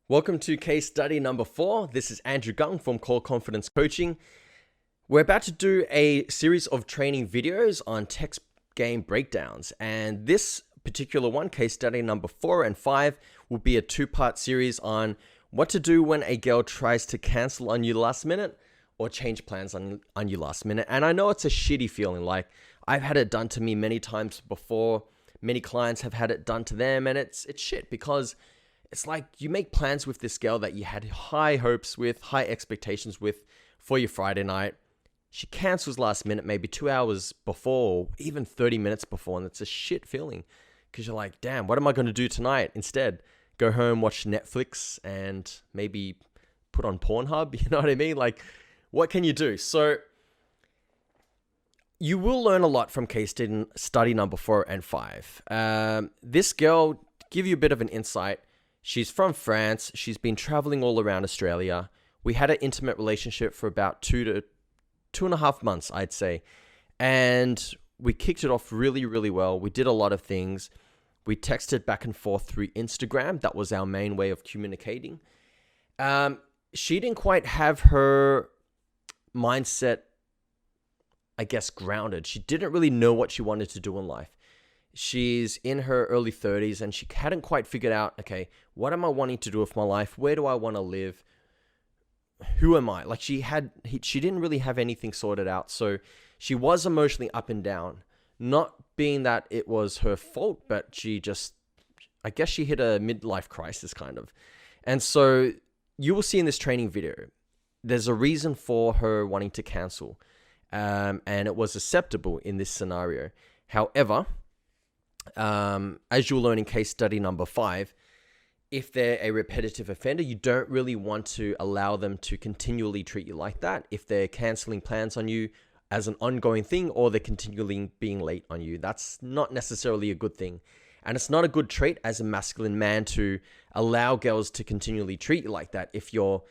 Welcome to case study number 4. This is Andrew Gung from Core Confidence Coaching. We're about to do a series of training videos on text game breakdowns. And this particular one, case study number 4 and 5, will be a 2-part series on what to do when a girl tries to cancel on you last minute or change plans on you last minute. And I know it's a shitty feeling. Like, I've had it done to me many times before. Many clients have had it done to them, and it's shit because it's like you make plans with this girl that you had high hopes with, high expectations with for your Friday night. She cancels last minute, maybe 2 hours before, or even 30 minutes before, and it's a shit feeling because you're like, damn, what am I going to do tonight? Instead, go home, watch Netflix, and maybe put on Pornhub. You know what I mean? Like, what can you do? So you will learn a lot from case study number 4 and 5. This girl, give you a bit of an insight. She's from France. She's been traveling all around Australia. We had an intimate relationship for about 2 to 2.5 months, I'd say. And we kicked it off really, really well. We did a lot of things. We texted back and forth through Instagram. That was our main way of communicating. She didn't quite have her mindset, I guess, grounded. She didn't really know what she wanted to do in life. She's in her early 30s and she hadn't quite figured out, okay, what am I wanting to do with my life? Where do I want to live? Who am I? Like she didn't really have anything sorted out. So she was emotionally up and down, not being that it was her fault, but I guess she hit a midlife crisis kind of. And so you will see in this training video, there's a reason for her wanting to cancel. And it was acceptable in this scenario. However, as you'll learn in case study number 5, if they're a repetitive offender, you don't really want to allow them to continually treat you like that. If they're canceling plans on you as an ongoing thing, or they're continually being late on you, that's not necessarily a good thing. And it's not a good trait as a masculine man to allow girls to continually treat you like that. If you're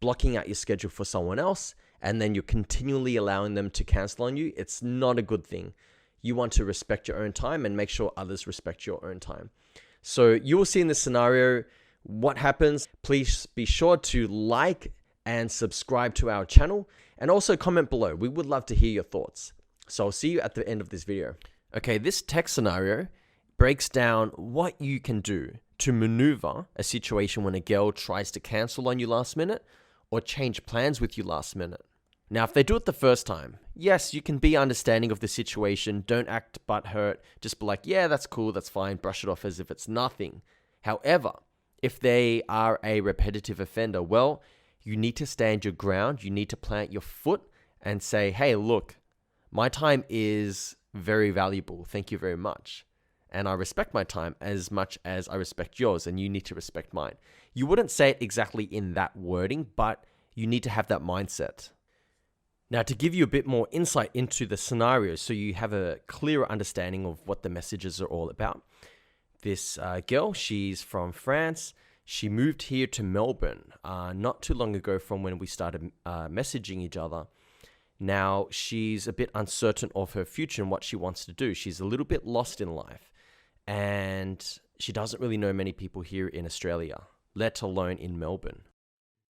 blocking out your schedule for someone else and then you're continually allowing them to cancel on you, it's not a good thing. You want to respect your own time and make sure others respect your own time. So you will see in this scenario what happens. Please be sure to like and subscribe to our channel and also comment below. We would love to hear your thoughts. So I'll see you at the end of this video. Okay, this text scenario breaks down what you can do to maneuver a situation when a girl tries to cancel on you last minute or change plans with you last minute. Now, if they do it the first time, yes, you can be understanding of the situation. Don't act butthurt. Just be like, yeah, that's cool, that's fine. Brush it off as if it's nothing. However, if they are a repetitive offender, well, you need to stand your ground. You need to plant your foot and say, hey, look, my time is very valuable. Thank you very much. And I respect my time as much as I respect yours, and you need to respect mine. You wouldn't say it exactly in that wording, but you need to have that mindset. Now, to give you a bit more insight into the scenario so you have a clearer understanding of what the messages are all about. This girl, she's from France. She moved here to Melbourne not too long ago from when we started messaging each other. Now, she's a bit uncertain of her future and what she wants to do. She's a little bit lost in life, and she doesn't really know many people here in Australia, let alone in Melbourne.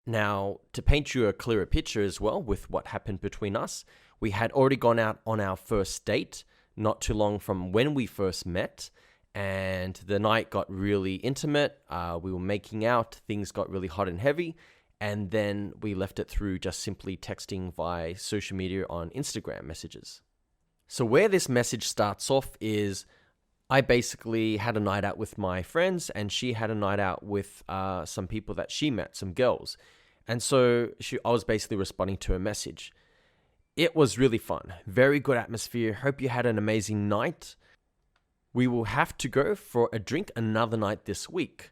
Now, to paint you a clearer picture as well with what happened between us, we had already gone out on our first date not too long from when we first met, and the night got really intimate. We were making out, things got really hot and heavy, and then we left it through just simply texting via social media on Instagram messages. So where this message starts off is I basically had a night out with my friends, and she had a night out with some people that she met, some girls. And so I was basically responding to her message. It was really fun. Very good atmosphere. Hope you had an amazing night. We will have to go for a drink another night this week.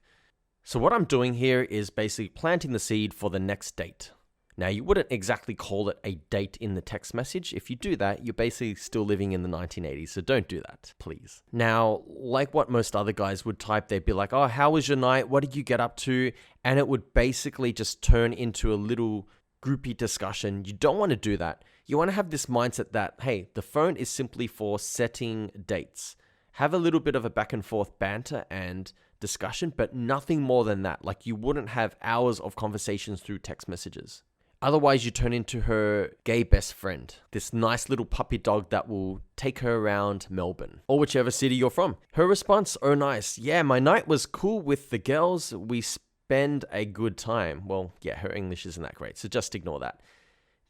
So what I'm doing here is basically planting the seed for the next date. Now, you wouldn't exactly call it a date in the text message. If you do that, you're basically still living in the 1980s, so don't do that, please. Now, like what most other guys would type, they'd be like, oh, how was your night? What did you get up to? And it would basically just turn into a little groupie discussion. You don't want to do that. You want to have this mindset that, hey, the phone is simply for setting dates. Have a little bit of a back and forth banter and discussion, but nothing more than that. Like, you wouldn't have hours of conversations through text messages. Otherwise, you turn into her gay best friend, this nice little puppy dog that will take her around Melbourne or whichever city you're from. Her response, oh nice, yeah, my night was cool with the girls. We spend a good time. Well, yeah, her English isn't that great, so just ignore that.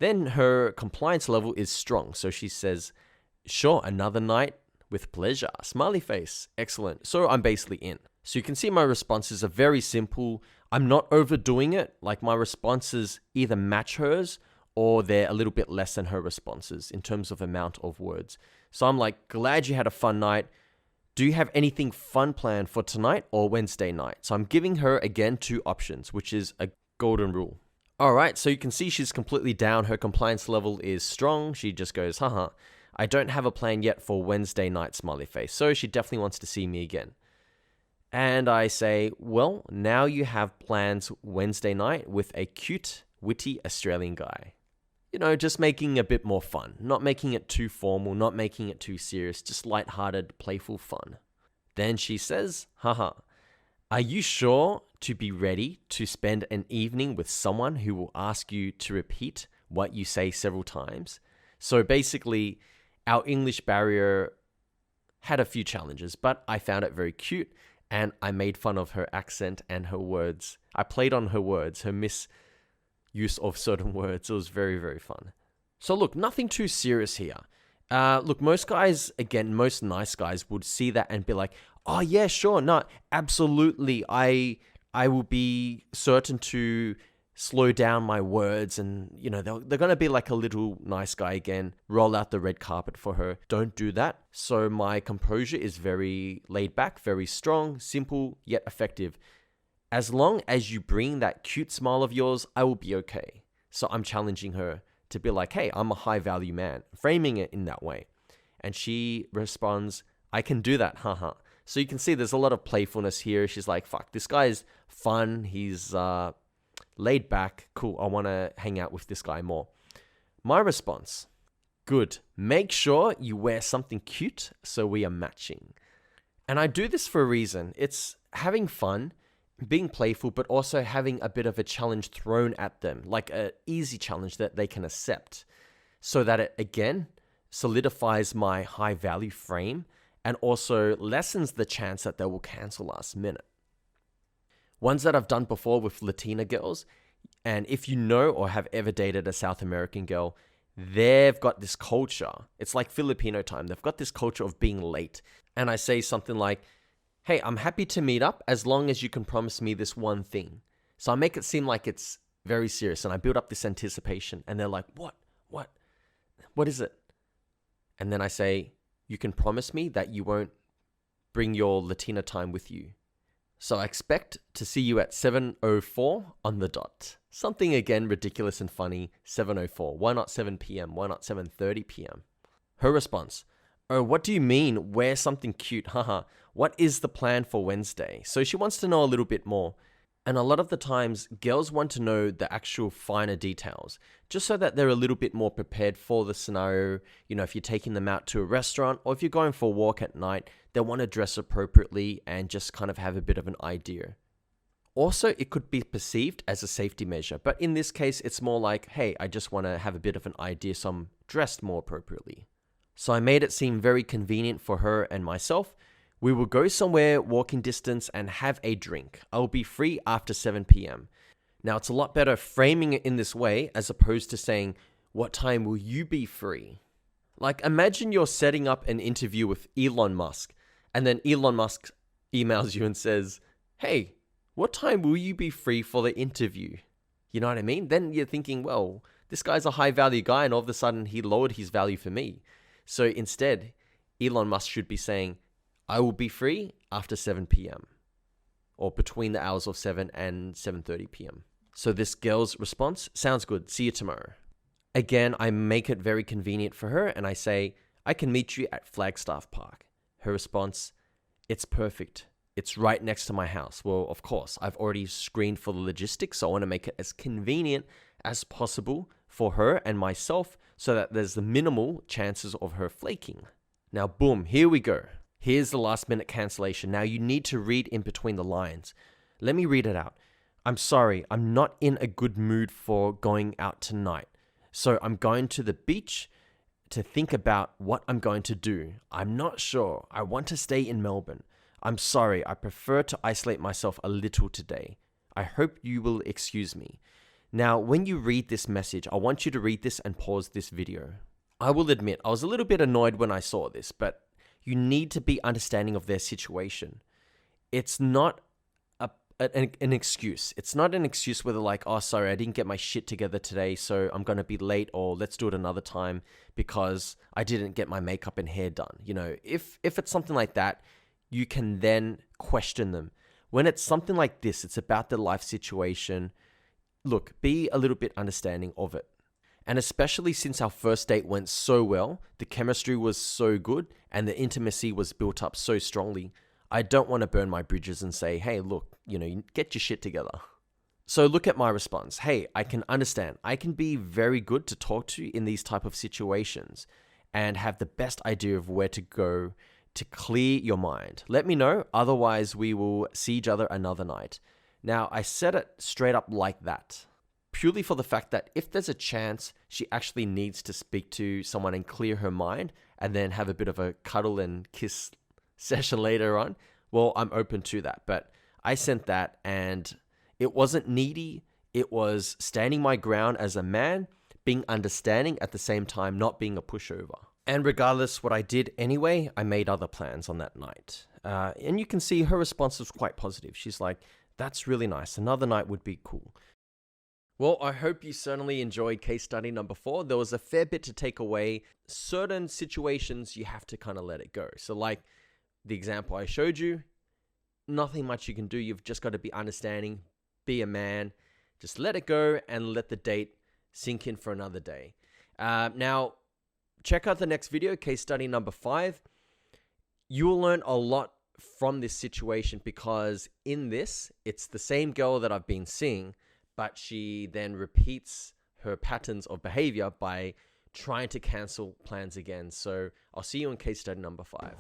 Then her compliance level is strong. So she says, sure, another night with pleasure. Smiley face. Excellent. So I'm basically in. So you can see my responses are very simple. I'm not overdoing it. Like, my responses either match hers or they're a little bit less than her responses in terms of amount of words. So I'm like, glad you had a fun night. Do you have anything fun planned for tonight or Wednesday night? So I'm giving her, again, 2 options, which is a golden rule. All right, so you can see she's completely down. Her compliance level is strong. She just goes, haha, I don't have a plan yet for Wednesday night, smiley face. So she definitely wants to see me again. And I say, well, now you have plans Wednesday night with a cute, witty Australian guy. You know, just making a bit more fun. Not making it too formal, not making it too serious, just lighthearted, playful fun. Then she says, haha, are you sure to be ready to spend an evening with someone who will ask you to repeat what you say several times? So basically, our English barrier had a few challenges, but I found it very cute. And I made fun of her accent and her words. I played on her words, her misuse of certain words. It was very, very fun. So look, nothing too serious here. Look, most guys, again, most nice guys would see that and be like, oh yeah, sure, no, absolutely. I will be certain to slow down my words, and you know, they're going to be like a little nice guy again, roll out the red carpet for her. Don't do that. So my composure is very laid back, very strong, simple, yet effective. As long as you bring that cute smile of yours, I will be okay. So I'm challenging her to be like, hey, I'm a high value man, framing it in that way. And she responds, I can do that, haha. So you can see there's a lot of playfulness here. She's like, fuck, this guy's fun. He's laid back, cool, I want to hang out with this guy more. My response, good. Make sure you wear something cute so we are matching. And I do this for a reason. It's having fun, being playful, but also having a bit of a challenge thrown at them, like an easy challenge that they can accept, so that it, again, solidifies my high value frame and also lessens the chance that they will cancel last minute. Ones that I've done before with Latina girls, and if you know or have ever dated a South American girl, they've got this culture. It's like Filipino time. They've got this culture of being late. And I say something like, hey, I'm happy to meet up as long as you can promise me this one thing. So I make it seem like it's very serious, and I build up this anticipation, and they're like, what? What is it? And then I say, you can promise me that you won't bring your Latina time with you. So I expect to see you at 7:04 on the dot. Something again ridiculous and funny, 7:04. Why not 7 p.m.? Why not 7:30 p.m.? Her response, oh, what do you mean? Wear something cute, haha. What is the plan for Wednesday? So she wants to know a little bit more. And a lot of the times, girls want to know the actual finer details, just so that they're a little bit more prepared for the scenario. You know, if you're taking them out to a restaurant or if you're going for a walk at night, they want to dress appropriately and just kind of have a bit of an idea. Also, it could be perceived as a safety measure, but in this case, it's more like, hey, I just want to have a bit of an idea, so I'm dressed more appropriately. So I made it seem very convenient for her and myself. We will go somewhere walking distance and have a drink. I will be free after 7 p.m. Now, it's a lot better framing it in this way as opposed to saying, what time will you be free? Like, imagine you're setting up an interview with Elon Musk, and then Elon Musk emails you and says, hey, what time will you be free for the interview? You know what I mean? Then you're thinking, well, this guy's a high value guy, and all of a sudden he lowered his value for me. So instead, Elon Musk should be saying, I will be free after 7 p.m. or between the hours of 7 and 7:30 p.m. So this girl's response, sounds good. See you tomorrow. Again, I make it very convenient for her and I say, I can meet you at Flagstaff Park. Her response, it's perfect. It's right next to my house. Well, of course, I've already screened for the logistics, so I want to make it as convenient as possible for her and myself so that there's the minimal chances of her flaking. Now, boom, here we go. Here's the last minute cancellation. Now you need to read in between the lines. Let me read it out. I'm sorry, I'm not in a good mood for going out tonight. So I'm going to the beach to think about what I'm going to do. I'm not sure. I want to stay in Melbourne. I'm sorry, I prefer to isolate myself a little today. I hope you will excuse me. Now, when you read this message, I want you to read this and pause this video. I will admit, I was a little bit annoyed when I saw this, but you need to be understanding of their situation. It's not an excuse. It's not an excuse where they're like, oh, sorry, I didn't get my shit together today, so I'm going to be late, or let's do it another time because I didn't get my makeup and hair done. You know, if it's something like that, you can then question them. When it's something like this, it's about their life situation. Look, be a little bit understanding of it. And especially since our first date went so well, the chemistry was so good, and the intimacy was built up so strongly, I don't want to burn my bridges and say, hey, look, get your shit together. So look at my response. Hey, I can understand. I can be very good to talk to in these type of situations and have the best idea of where to go to clear your mind. Let me know. Otherwise, we will see each other another night. Now, I said it straight up like that, purely for the fact that if there's a chance she actually needs to speak to someone and clear her mind and then have a bit of a cuddle and kiss session later on, well, I'm open to that. But I sent that, and it wasn't needy. It was standing my ground as a man, being understanding at the same time, not being a pushover. And regardless what I did anyway, I made other plans on that night. And you can see her response was quite positive. She's like, that's really nice. Another night would be cool. Well, I hope you certainly enjoyed case study number 4. There was a fair bit to take away. Certain situations, you have to kind of let it go. So like the example I showed you, nothing much you can do. You've just got to be understanding, be a man, just let it go and let the date sink in for another day. Now, check out the next video, case study number 5. You will learn a lot from this situation because in this, it's the same girl that I've been seeing, but she then repeats her patterns of behavior by trying to cancel plans again. So I'll see you in case study number 5.